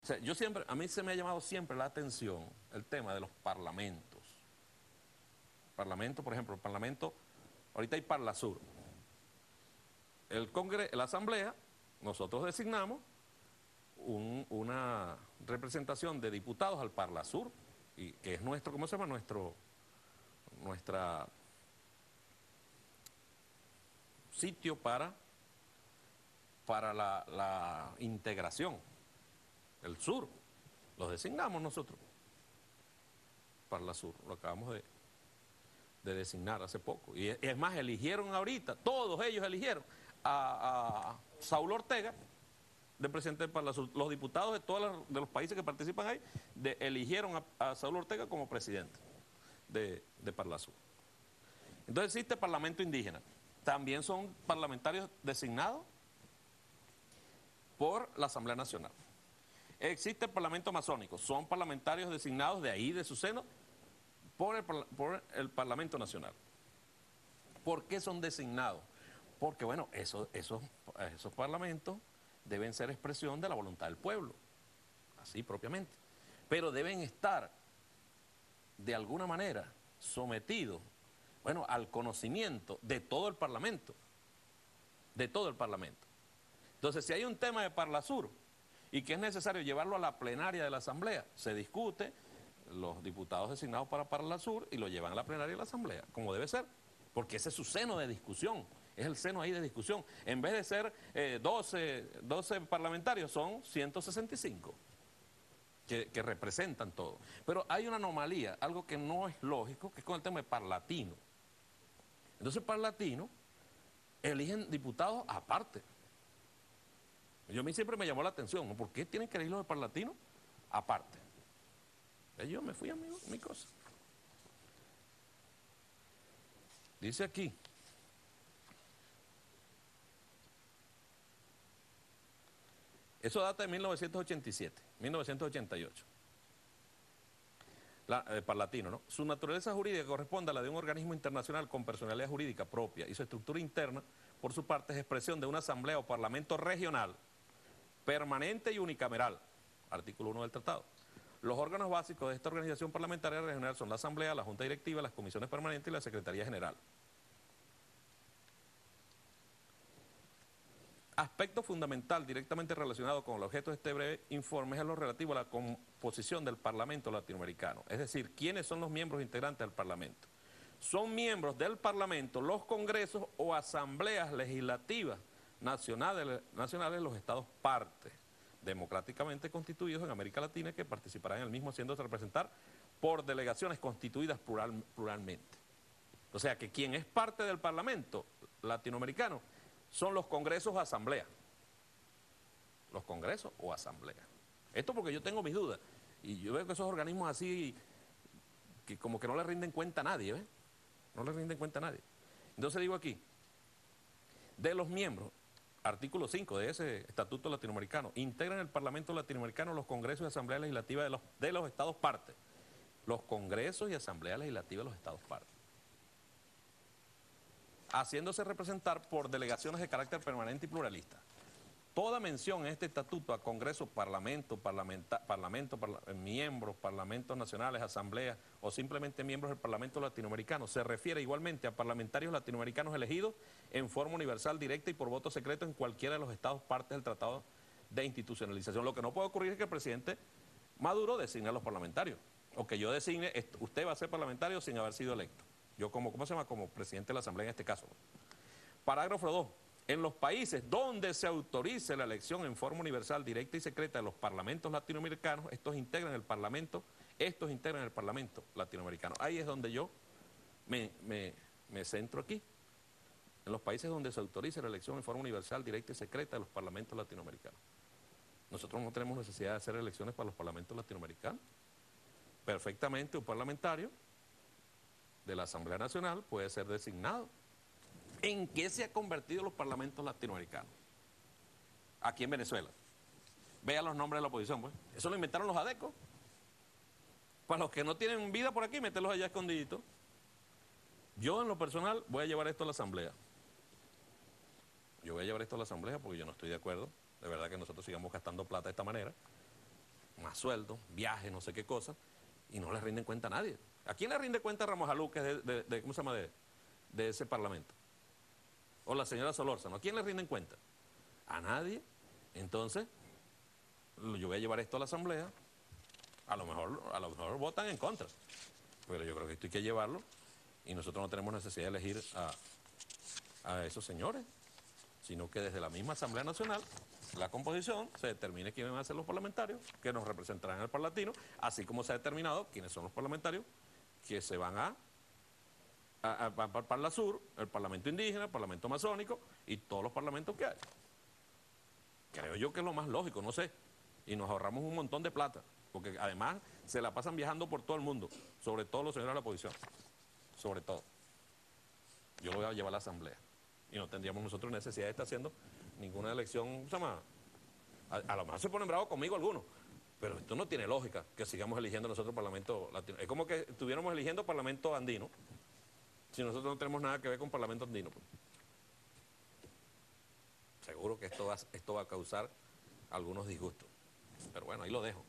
O sea, a mí se me ha llamado siempre la atención el tema de los parlamentos. Parlamento, por ejemplo, el parlamento, ahorita hay Parlasur. La asamblea, nosotros designamos una representación de diputados al Parlasur, y que es nuestro, ¿cómo se llama? Nuestra sitio para la integración. El sur, los designamos nosotros. Parlasur, lo acabamos de designar hace poco. Y es más, eligieron ahorita, todos ellos eligieron a Saúl Ortega de presidente del Parlasur. Los diputados de todos los países que participan ahí eligieron a Saúl Ortega como presidente de Parlasur. Entonces existe parlamento indígena. También son parlamentarios designados por la Asamblea Nacional. Existe el parlamento amazónico. Son parlamentarios designados de ahí, de su seno, por el Parlamento Nacional. ¿Por qué son designados? Porque, bueno, esos parlamentos deben ser expresión de la voluntad del pueblo, así propiamente. Pero deben estar, de alguna manera, sometidos, bueno, al conocimiento de todo el Parlamento. De todo el Parlamento. Entonces, si hay un tema de Parlasur y que es necesario llevarlo a la plenaria de la Asamblea, se discute, los diputados designados para Parlasur y lo llevan a la plenaria de la Asamblea, como debe ser, porque ese es su seno de discusión, es el seno ahí de discusión. En vez de ser 12 parlamentarios, son 165 que representan todo. Pero hay una anomalía, algo que no es lógico, que es con el tema de parlatino. Entonces, parlatino eligen diputados aparte. A mí siempre me llamó la atención, ¿no? ¿Por qué tienen que elegir los de parlatino aparte? Yo me fui a mi cosa. Dice aquí, eso data de 1987, 1988. Parlatino, ¿no? Su naturaleza jurídica corresponde a la de un organismo internacional con personalidad jurídica propia y su estructura interna, por su parte, es expresión de una asamblea o parlamento regional, permanente y unicameral, artículo 1 del tratado. Los órganos básicos de esta organización parlamentaria regional son la Asamblea, la Junta Directiva, las comisiones permanentes y la Secretaría General. Aspecto fundamental directamente relacionado con el objeto de este breve informe es lo relativo a la composición del Parlamento latinoamericano, es decir, quiénes son los miembros integrantes del Parlamento. Son miembros del Parlamento los congresos o asambleas legislativas nacionales de los estados partes, democráticamente constituidos en América Latina, que participarán en el mismo haciéndose representar por delegaciones constituidas pluralmente. O sea que quien es parte del Parlamento latinoamericano son los congresos o asambleas. Los congresos o asambleas. Esto porque yo tengo mis dudas. Y yo veo que esos organismos así, que como que no le rinden cuenta a nadie, ¿ves? No le rinden cuenta a nadie. Entonces digo aquí, de los miembros, artículo 5 de ese estatuto latinoamericano, integran el Parlamento latinoamericano los congresos y asambleas legislativas de los estados partes. Los congresos y asambleas legislativas de los estados partes. Haciéndose representar por delegaciones de carácter permanente y pluralista. Toda mención en este estatuto a congresos, miembros, parlamentos nacionales, asambleas o simplemente miembros del Parlamento latinoamericano se refiere igualmente a parlamentarios latinoamericanos elegidos en forma universal, directa y por voto secreto en cualquiera de los estados partes del Tratado de Institucionalización. Lo que no puede ocurrir es que el presidente Maduro designe a los parlamentarios, o que yo designe, usted va a ser parlamentario sin haber sido electo. Yo como presidente de la Asamblea en este caso. Parágrafo 2. En los países donde se autorice la elección en forma universal, directa y secreta de los parlamentos latinoamericanos, estos integran el parlamento latinoamericano. Ahí es donde yo me centro aquí. En los países donde se autorice la elección en forma universal, directa y secreta de los parlamentos latinoamericanos. Nosotros no tenemos necesidad de hacer elecciones para los parlamentos latinoamericanos. Perfectamente un parlamentario de la Asamblea Nacional puede ser designado. ¿En qué se han convertido los parlamentos latinoamericanos? Aquí en Venezuela. Vean los nombres de la oposición, pues. Eso lo inventaron los adecos. Para los que no tienen vida por aquí, mételos allá escondiditos. Yo, en lo personal, voy a llevar esto a la Asamblea. Yo voy a llevar esto a la Asamblea porque yo no estoy de acuerdo. De verdad que nosotros sigamos gastando plata de esta manera. más sueldo, viajes, no sé qué cosa, y no le rinden cuenta a nadie. ¿A quién le rinde cuenta Ramos Alú, que es ¿cómo se llama? De ese parlamento? O la señora Solórzano, ¿a quién le rinden cuenta? A nadie. Entonces, yo voy a llevar esto a la asamblea, a lo mejor votan en contra, pero yo creo que esto hay que llevarlo, y nosotros no tenemos necesidad de elegir a esos señores, sino que desde la misma Asamblea Nacional, la composición, se determine quiénes van a ser los parlamentarios que nos representarán en el Parlatino, así como se ha determinado quiénes son los parlamentarios que se van para el Parla Sur, el Parlamento Indígena, el Parlamento Masónico y todos los parlamentos que hay. Creo yo que es lo más lógico, no sé. Y nos ahorramos un montón de plata, porque además se la pasan viajando por todo el mundo, sobre todo los señores de la oposición, sobre todo. Yo lo voy a llevar a la asamblea y no tendríamos nosotros necesidad de estar haciendo ninguna elección. A lo mejor se ponen bravos conmigo algunos, pero esto no tiene lógica que sigamos eligiendo nosotros parlamento latino. Es como que estuviéramos eligiendo parlamento andino, si nosotros no tenemos nada que ver con parlamento andino. Pues. Seguro que esto va a causar algunos disgustos, pero bueno, ahí lo dejo.